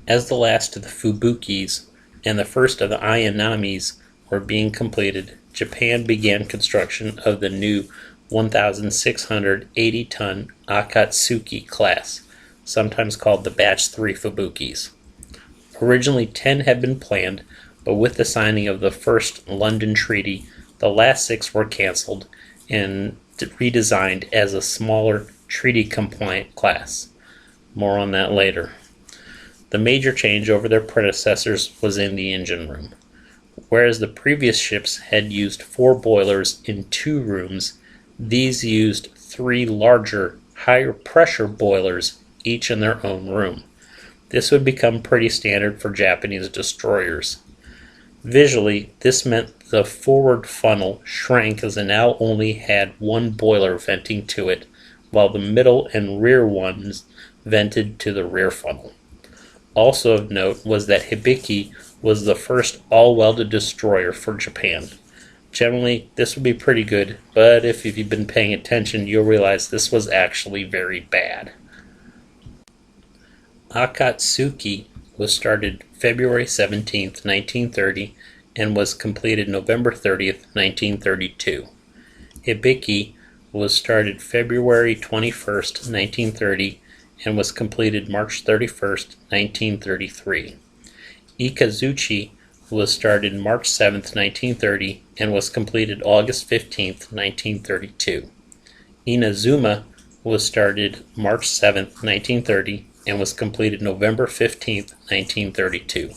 As the last of the Fubukis and the first of the Ayanamis were being completed, Japan began construction of the new 1,680-ton Akatsuki Class, sometimes called the Batch 3 Fubukis. Originally 10 had been planned, but with the signing of the First London Treaty, the last 6 were cancelled and redesigned as a smaller treaty-compliant class. More on that later. The major change over their predecessors was in the engine room. Whereas the previous ships had used 4 boilers in 2 rooms, these used 3 larger, higher pressure boilers, each in their own room. This would become pretty standard for Japanese destroyers. Visually, this meant the forward funnel shrank as it now only had 1 boiler venting to it, while the middle and rear ones vented to the rear funnel. Also of note was that Hibiki was the first all-welded destroyer for Japan. Generally, this would be pretty good, but if you've been paying attention, you'll realize this was actually very bad. Akatsuki was started February 17, 1930, and was completed November 30, 1932. Hibiki was started February 21, 1930, and was completed March 31, 1933. Ikazuchi was started March 7, 1930, and was completed August 15, 1932. Inazuma was started March 7, 1930, and was completed November 15, 1932.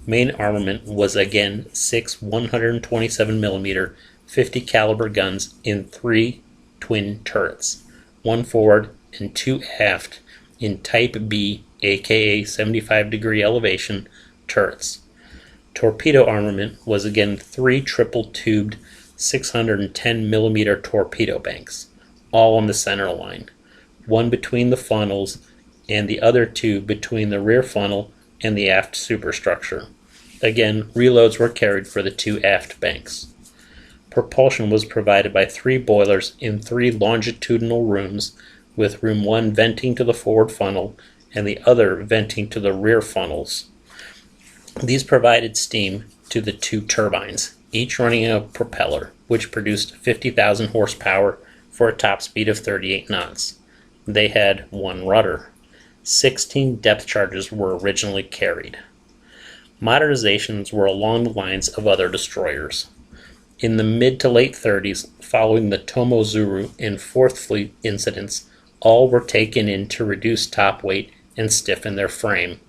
Main armament was again 6 127mm 50 caliber guns in 3 twin turrets, 1 forward and 2 aft in Type B, aka 75-degree elevation, turrets. Torpedo armament was again 3 triple-tubed 610mm torpedo banks, all on the center line, 1 between the funnels and the other 2 between the rear funnel and the aft superstructure. Again, reloads were carried for the 2 aft banks. Propulsion was provided by 3 boilers in 3 longitudinal rooms, with room 1 venting to the forward funnel and the other venting to the rear funnels. These provided steam to the 2 turbines, each running a propeller, which produced 50,000 horsepower for a top speed of 38 knots. They had 1 rudder. 16 depth charges were originally carried. Modernizations were along the lines of other destroyers. In the mid to late 30s, following the Tomozuru and 4th Fleet incidents, all were taken in to reduce top weight and stiffen their frame.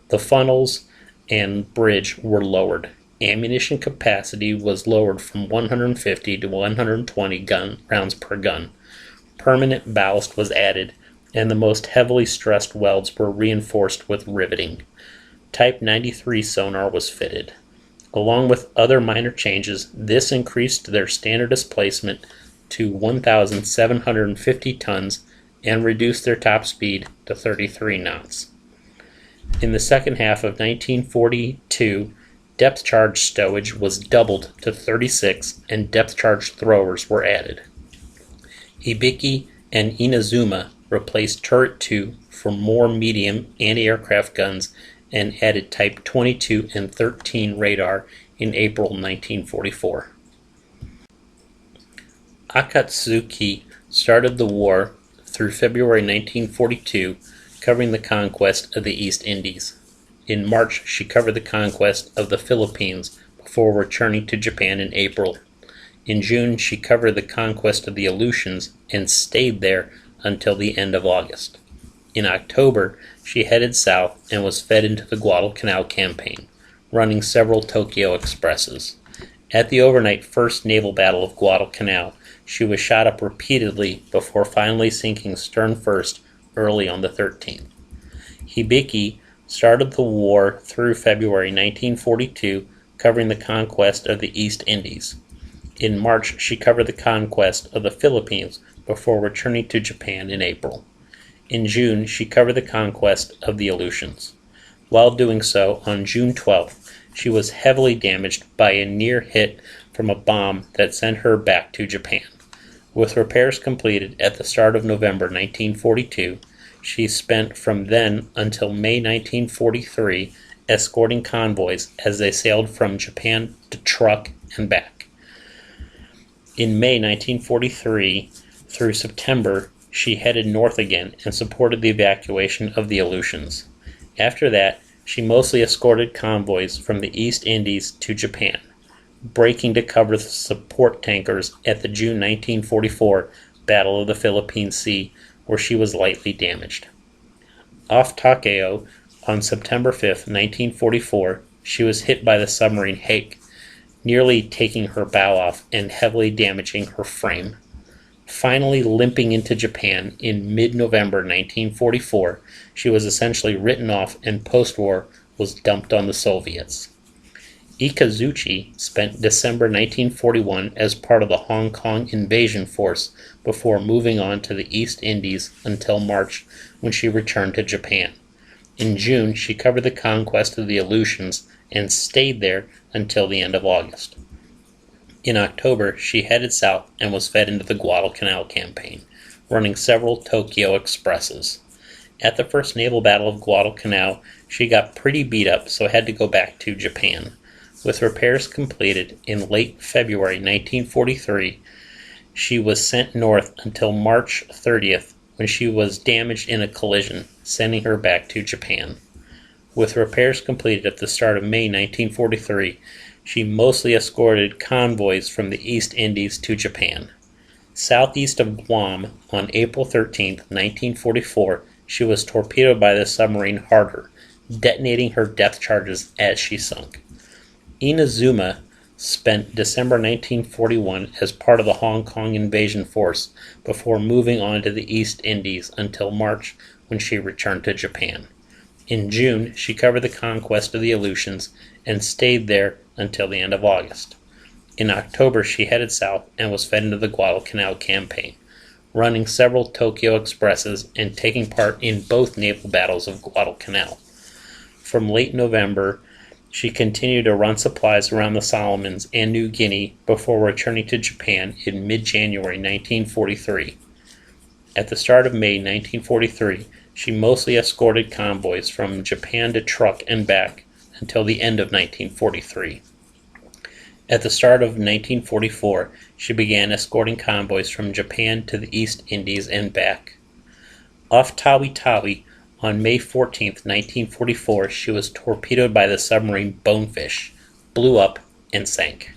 The funnels and bridge were lowered. Ammunition capacity was lowered from 150 to 120 rounds per gun. Permanent ballast was added, and the most heavily stressed welds were reinforced with riveting. Type 93 sonar was fitted. Along with other minor changes, this increased their standard displacement to 1,750 tons and reduced their top speed to 33 knots. In the second half of 1942, depth charge stowage was doubled to 36 and depth charge throwers were added. Hibiki and Inazuma replaced Turret 2 for more medium anti-aircraft guns and added Type 22 and 13 radar in April 1944. Akatsuki started the war through February 1942, covering the conquest of the East Indies. In March, she covered the conquest of the Philippines before returning to Japan in April. In June, she covered the conquest of the Aleutians and stayed there until the end of August. In October, she headed south and was fed into the Guadalcanal campaign, running several Tokyo expresses. At the overnight First Naval Battle of Guadalcanal, she was shot up repeatedly before finally sinking stern first early on the 13th. Hibiki started the war through February 1942, covering the conquest of the East Indies. In March, she covered the conquest of the Philippines before returning to Japan in April. In June, she covered the conquest of the Aleutians. While doing so, on June 12th, she was heavily damaged by a near hit from a bomb that sent her back to Japan. With repairs completed at the start of November 1942, she spent from then until May 1943 escorting convoys as they sailed from Japan to Truk and back. In May 1943 through September, she headed north again and supported the evacuation of the Aleutians. After that, she mostly escorted convoys from the East Indies to Japan, breaking to cover the support tankers at the June 1944 Battle of the Philippine Sea, where she was lightly damaged. Off Takeo on September 5, 1944, she was hit by the submarine Hake, nearly taking her bow off and heavily damaging her frame. Finally limping into Japan in mid-November 1944, she was essentially written off and post-war was dumped on the Soviets. Ikazuchi spent December 1941 as part of the Hong Kong invasion force before moving on to the East Indies until March, when she returned to Japan. In June, she covered the conquest of the Aleutians and stayed there until the end of August. In October, she headed south and was fed into the Guadalcanal campaign, running several Tokyo expresses. At the first naval battle of Guadalcanal, she got pretty beat up, so had to go back to Japan. With repairs completed in late February 1943, she was sent north until March 30th, when she was damaged in a collision, sending her back to Japan. With repairs completed at the start of May 1943, she mostly escorted convoys from the East Indies to Japan. Southeast of Guam, on April 13, 1944, she was torpedoed by the submarine Harder, detonating her depth charges as she sunk. Inazuma spent December 1941 as part of the Hong Kong invasion force before moving on to the East Indies until March, when she returned to Japan. In June, she covered the conquest of the Aleutians and stayed there until the end of August. In October, she headed south and was fed into the Guadalcanal campaign, running several Tokyo expresses and taking part in both naval battles of Guadalcanal. From late November, she continued to run supplies around the Solomons and New Guinea before returning to Japan in mid-January 1943. At the start of May 1943, she mostly escorted convoys from Japan to Truk and back until the end of 1943. At the start of 1944, she began escorting convoys from Japan to the East Indies and back. Off Tawi-Tawi, on May 14, 1944, she was torpedoed by the submarine Bonefish, blew up, and sank.